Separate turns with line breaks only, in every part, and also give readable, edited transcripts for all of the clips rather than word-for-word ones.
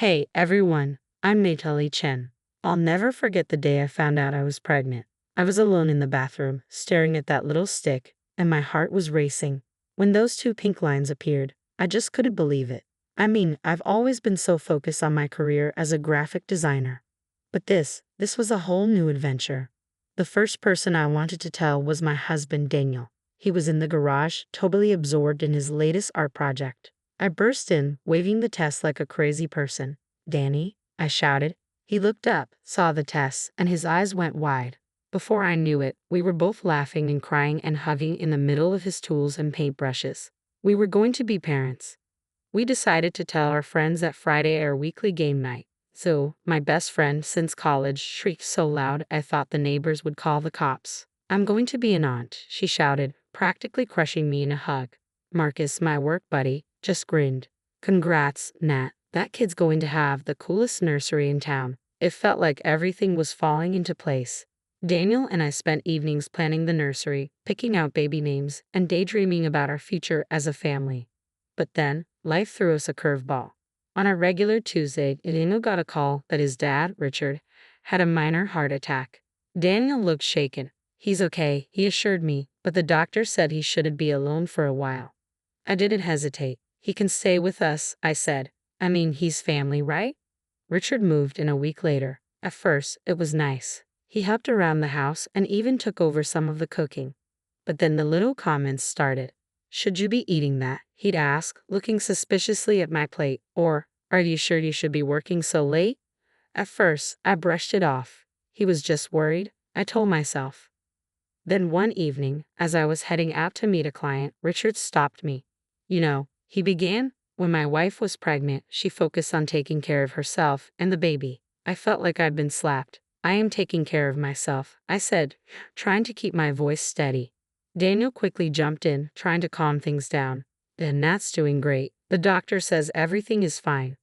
Hey everyone, I'm Natalie Chen. I'll never forget the day I found out I was pregnant. I was alone in the bathroom, staring at that little stick, and my heart was racing. When those two pink lines appeared, I just couldn't believe it. I mean, I've always been so focused on my career as a graphic designer. But this was a whole new adventure. The first person I wanted to tell was my husband Daniel. He was in the garage, totally absorbed in his latest art project. I burst in, waving the test like a crazy person. "Danny," I shouted. He looked up, saw the test, and his eyes went wide. Before I knew it, we were both laughing and crying and hugging in the middle of his tools and paintbrushes. We were going to be parents. We decided to tell our friends at Friday, our weekly game night. So, my best friend since college shrieked so loud I thought the neighbors would call the cops. "I'm going to be an aunt," she shouted, practically crushing me in a hug. Marcus, my work buddy, just grinned. "Congrats, Nat. That kid's going to have the coolest nursery in town." It felt like everything was falling into place. Daniel and I spent evenings planning the nursery, picking out baby names, and daydreaming about our future as a family. But then, life threw us a curveball. On a regular Tuesday, Daniel got a call that his dad, Richard, had a minor heart attack. Daniel looked shaken. "He's okay," he assured me, but the doctor said he shouldn't be alone for a while. I didn't hesitate. "He can stay with us," I said. "I mean, he's family, right?" Richard moved in a week later. At first, it was nice. He helped around the house and even took over some of the cooking. But then the little comments started. "Should you be eating that?" he'd ask, looking suspiciously at my plate. Or, "Are you sure you should be working so late?" At first, I brushed it off. He was just worried, I told myself. Then one evening, as I was heading out to meet a client, Richard stopped me. He began, "When my wife was pregnant, she focused on taking care of herself and the baby." I felt like I'd been slapped. "I am taking care of myself," I said, trying to keep my voice steady. Daniel quickly jumped in, trying to calm things down. "Then Nat's doing great. The doctor says everything is fine."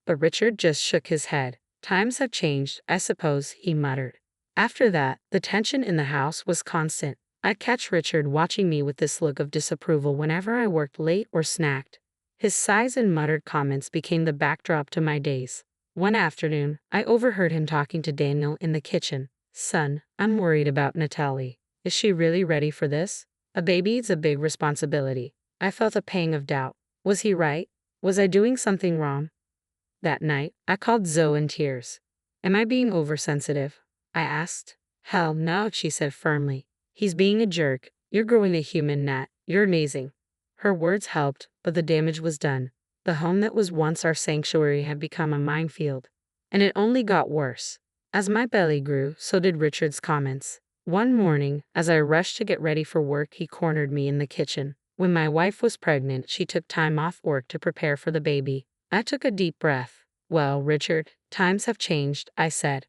But Richard just shook his head. "Times have changed, I suppose," he muttered. After that, the tension in the house was constant. I'd catch Richard watching me with this look of disapproval whenever I worked late or snacked. His sighs and muttered comments became the backdrop to my days. One afternoon, I overheard him talking to Daniel in the kitchen. "Son, I'm worried about Natalie. Is she really ready for this? A baby is a big responsibility." I felt a pang of doubt. Was he right? Was I doing something wrong? That night, I called Zoe in tears. "Am I being oversensitive?" I asked. "Hell no," she said firmly. "He's being a jerk. You're growing a human, Nat. You're amazing." Her words helped, but the damage was done. The home that was once our sanctuary had become a minefield. And it only got worse. As my belly grew, so did Richard's comments. One morning, as I rushed to get ready for work, he cornered me in the kitchen. When my wife was pregnant, she took time off work to prepare for the baby. I took a deep breath. "Well, Richard, times have changed," I said.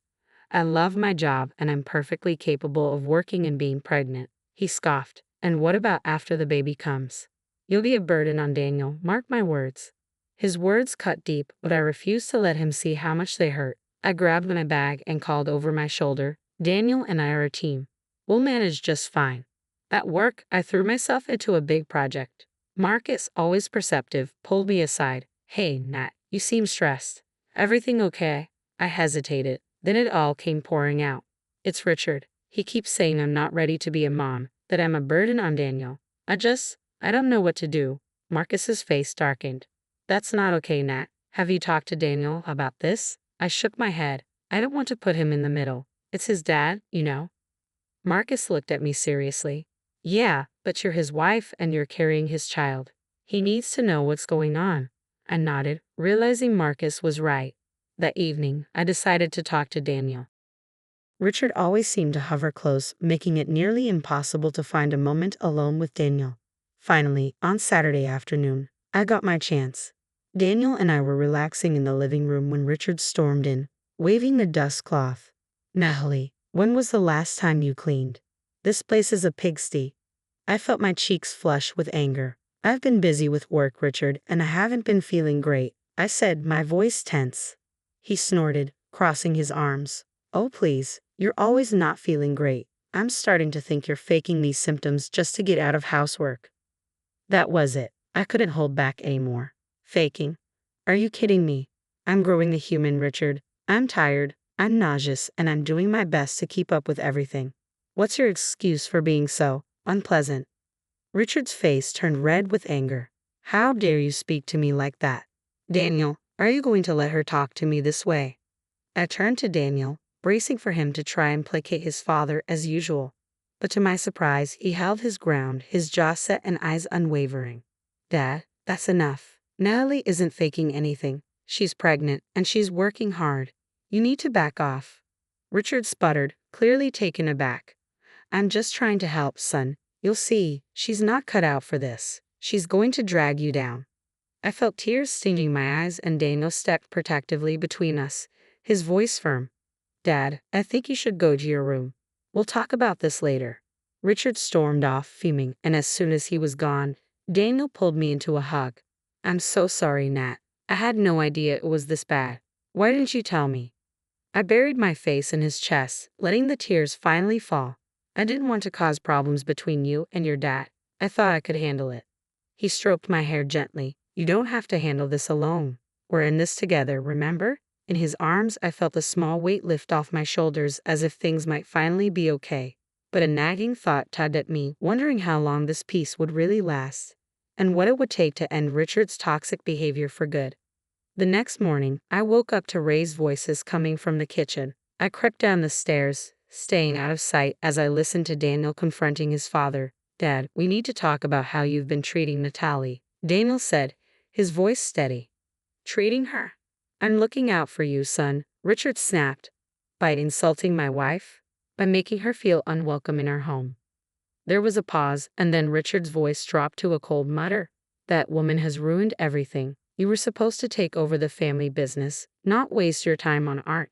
"I love my job and I'm perfectly capable of working and being pregnant." He scoffed. "And what about after the baby comes? You'll be a burden on Daniel, mark my words." His words cut deep, but I refused to let him see how much they hurt. I grabbed my bag and called over my shoulder, "Daniel and I are a team. We'll manage just fine." At work, I threw myself into a big project. Marcus, always perceptive, pulled me aside. "Hey, Nat, you seem stressed. Everything okay?" I hesitated. Then it all came pouring out. "It's Richard. He keeps saying I'm not ready to be a mom, that I'm a burden on Daniel. I don't know what to do." Marcus's face darkened. "That's not okay, Nat. Have you talked to Daniel about this?" I shook my head. I don't want to put him in the middle. It's his dad, you know. Marcus looked at me seriously. "Yeah, but you're his wife and you're carrying his child. He needs to know what's going on." I nodded, realizing Marcus was right. That evening, I decided to talk to Daniel. Richard always seemed to hover close, making it nearly impossible to find a moment alone with Daniel. Finally, on Saturday afternoon, I got my chance. Daniel and I were relaxing in the living room when Richard stormed in, waving the dust cloth. "Natalie, when was the last time you cleaned? This place is a pigsty." I felt my cheeks flush with anger. "I've been busy with work, Richard, and I haven't been feeling great," I said, my voice tense. He snorted, crossing his arms. "Oh please, you're always not feeling great. I'm starting to think you're faking these symptoms just to get out of housework." That was it. I couldn't hold back anymore. Faking? Are you kidding me? I'm growing a human, Richard. I'm tired, I'm nauseous, and I'm doing my best to keep up with everything. What's your excuse for being so unpleasant? Richard's face turned red with anger. How dare you speak to me like that? Daniel, are you going to let her talk to me this way? I turned to Daniel, bracing for him to try and placate his father as usual. But to my surprise, he held his ground, his jaw set and eyes unwavering. Dad, that's enough. Natalie isn't faking anything. She's pregnant, and she's working hard. You need to back off. Richard sputtered, clearly taken aback. I'm just trying to help, son. You'll see, she's not cut out for this. She's going to drag you down. I felt tears stinging my eyes, and Daniel stepped protectively between us, his voice firm. Dad, I think you should go to your room. We'll talk about this later. Richard stormed off, fuming, and as soon as he was gone, Daniel pulled me into a hug. I'm so sorry, Nat. I had no idea it was this bad. Why didn't you tell me? I buried my face in his chest, letting the tears finally fall. I didn't want to cause problems between you and your dad. I thought I could handle it. He stroked my hair gently. You don't have to handle this alone. We're in this together, remember? In his arms, I felt a small weight lift off my shoulders as if things might finally be okay. But a nagging thought tugged at me, wondering how long this peace would really last, and what it would take to end Richard's toxic behavior for good. The next morning, I woke up to raised voices coming from the kitchen. I crept down the stairs, staying out of sight as I listened to Daniel confronting his father. Dad, we need to talk about how you've been treating Natalie, Daniel said, his voice steady. Treating her? I'm looking out for you, son, Richard snapped. By insulting my wife? By making her feel unwelcome in our home. There was a pause, and then Richard's voice dropped to a cold mutter. That woman has ruined everything. You were supposed to take over the family business, not waste your time on art.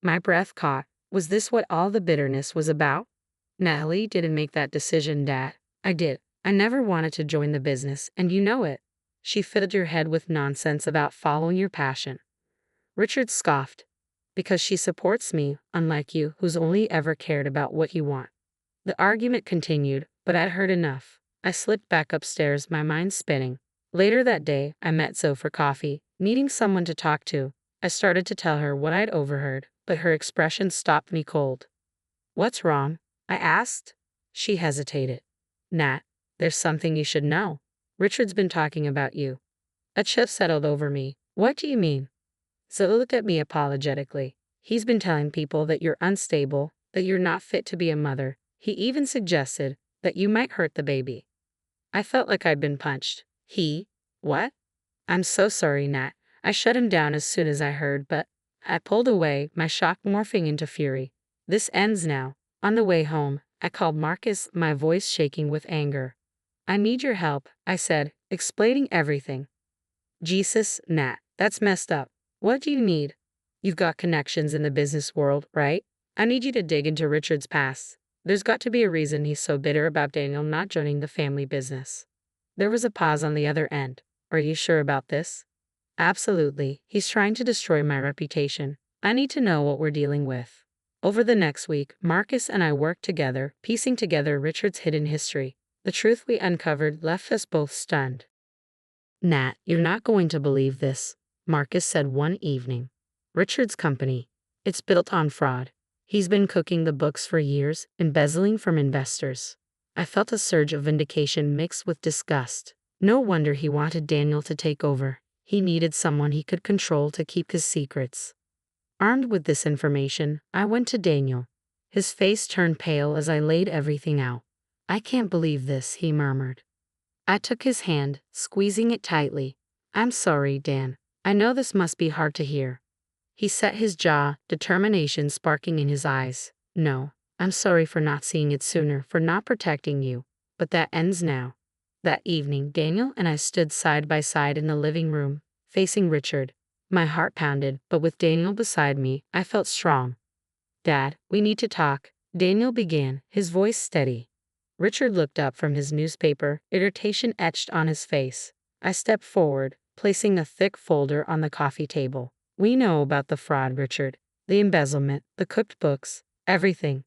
My breath caught. Was this what all the bitterness was about? Natalie didn't make that decision, Dad. I did. I never wanted to join the business, and you know it. She filled your head with nonsense about following your passion. Richard scoffed. Because she supports me, unlike you, who's only ever cared about what you want. The argument continued, but I'd heard enough. I slipped back upstairs, my mind spinning. Later that day, I met Zoe for coffee, needing someone to talk to. I started to tell her what I'd overheard, but her expression stopped me cold. What's wrong? I asked. She hesitated. Nat, there's something you should know. Richard's been talking about you. A chill settled over me. What do you mean? Zoe looked at me apologetically. He's been telling people that you're unstable, that you're not fit to be a mother. He even suggested that you might hurt the baby. I felt like I'd been punched. He? What? I'm so sorry, Nat. I shut him down as soon as I heard, but I pulled away, my shock morphing into fury. This ends now. On the way home, I called Marcus, my voice shaking with anger. I need your help, I said, explaining everything. Jesus, Nat, that's messed up. What do you need? You've got connections in the business world, right? I need you to dig into Richard's past. There's got to be a reason he's so bitter about Daniel not joining the family business. There was a pause on the other end. Are you sure about this? Absolutely. He's trying to destroy my reputation. I need to know what we're dealing with. Over the next week, Marcus and I worked together, piecing together Richard's hidden history. The truth we uncovered left us both stunned. Nat, you're not going to believe this, Marcus said one evening. Richard's company. It's built on fraud. He's been cooking the books for years, embezzling from investors. I felt a surge of vindication mixed with disgust. No wonder he wanted Daniel to take over. He needed someone he could control to keep his secrets. Armed with this information, I went to Daniel. His face turned pale as I laid everything out. I can't believe this, he murmured. I took his hand, squeezing it tightly. I'm sorry, Dan. I know this must be hard to hear. He set his jaw, determination sparking in his eyes. No, I'm sorry for not seeing it sooner, for not protecting you. But that ends now. That evening, Daniel and I stood side by side in the living room, facing Richard. My heart pounded, but with Daniel beside me, I felt strong. Dad, we need to talk, Daniel began, his voice steady. Richard looked up from his newspaper, irritation etched on his face. I stepped forward, placing a thick folder on the coffee table. We know about the fraud, Richard. The embezzlement, the cooked books, everything.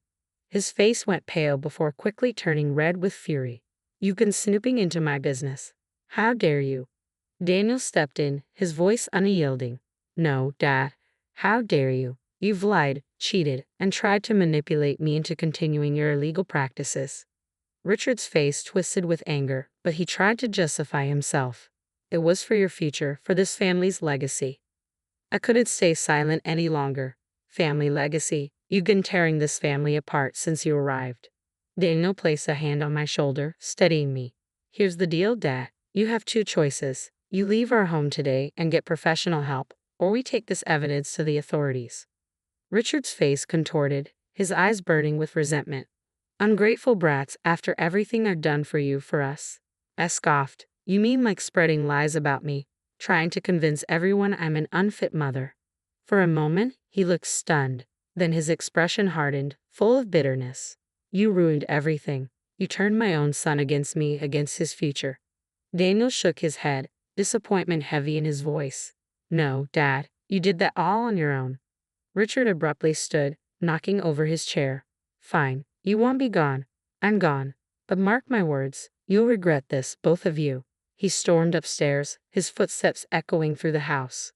His face went pale before quickly turning red with fury. You've been snooping into my business. How dare you? Daniel stepped in, his voice unyielding. No, Dad. How dare you? You've lied, cheated, and tried to manipulate me into continuing your illegal practices. Richard's face twisted with anger, but he tried to justify himself. It was for your future, for this family's legacy. I couldn't stay silent any longer. Family legacy. You've been tearing this family apart since you arrived. Daniel placed a hand on my shoulder, steadying me. Here's the deal, Dad. You have two choices. You leave our home today and get professional help, or we take this evidence to the authorities. Richard's face contorted, his eyes burning with resentment. Ungrateful brats, after everything I've done for you, for us. I scoffed. You mean like spreading lies about me, trying to convince everyone I'm an unfit mother? For a moment, he looked stunned. Then his expression hardened, full of bitterness. You ruined everything. You turned my own son against me, against his future. Daniel shook his head, disappointment heavy in his voice. No, Dad, you did that all on your own. Richard abruptly stood, knocking over his chair. Fine, you won't be gone. I'm gone. But mark my words, you'll regret this, both of you. He stormed upstairs, his footsteps echoing through the house.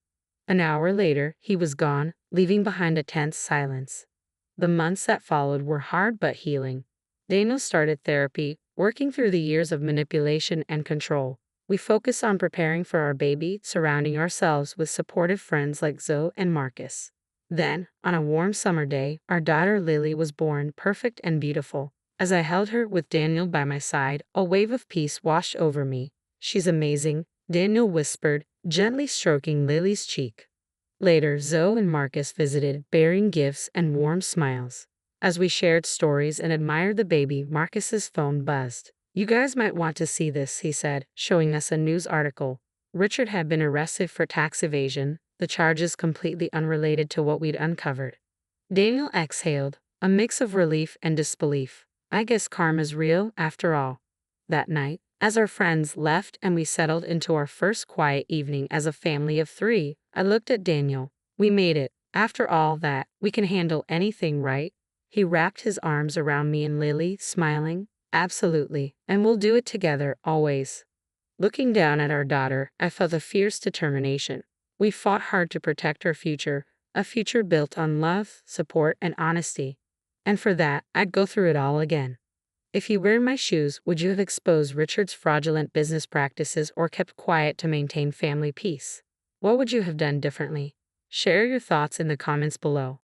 An hour later, he was gone, leaving behind a tense silence. The months that followed were hard but healing. Daniel started therapy, working through the years of manipulation and control. We focused on preparing for our baby, surrounding ourselves with supportive friends like Zoe and Marcus. Then, on a warm summer day, our daughter Lily was born, perfect and beautiful. As I held her with Daniel by my side, a wave of peace washed over me. She's amazing, Daniel whispered, gently stroking Lily's cheek. Later, Zoe and Marcus visited, bearing gifts and warm smiles. As we shared stories and admired the baby, Marcus's phone buzzed. You guys might want to see this, he said, showing us a news article. Richard had been arrested for tax evasion, the charges completely unrelated to what we'd uncovered. Daniel exhaled, a mix of relief and disbelief. I guess karma's real, after all. That night, as our friends left and we settled into our first quiet evening as a family of 3, I looked at Daniel. We made it. After all that, we can handle anything, right? He wrapped his arms around me and Lily, smiling. Absolutely. And we'll do it together, always. Looking down at our daughter, I felt a fierce determination. We fought hard to protect her future, a future built on love, support, and honesty. And for that, I'd go through it all again. If you were in my shoes, would you have exposed Richard's fraudulent business practices or kept quiet to maintain family peace? What would you have done differently? Share your thoughts in the comments below.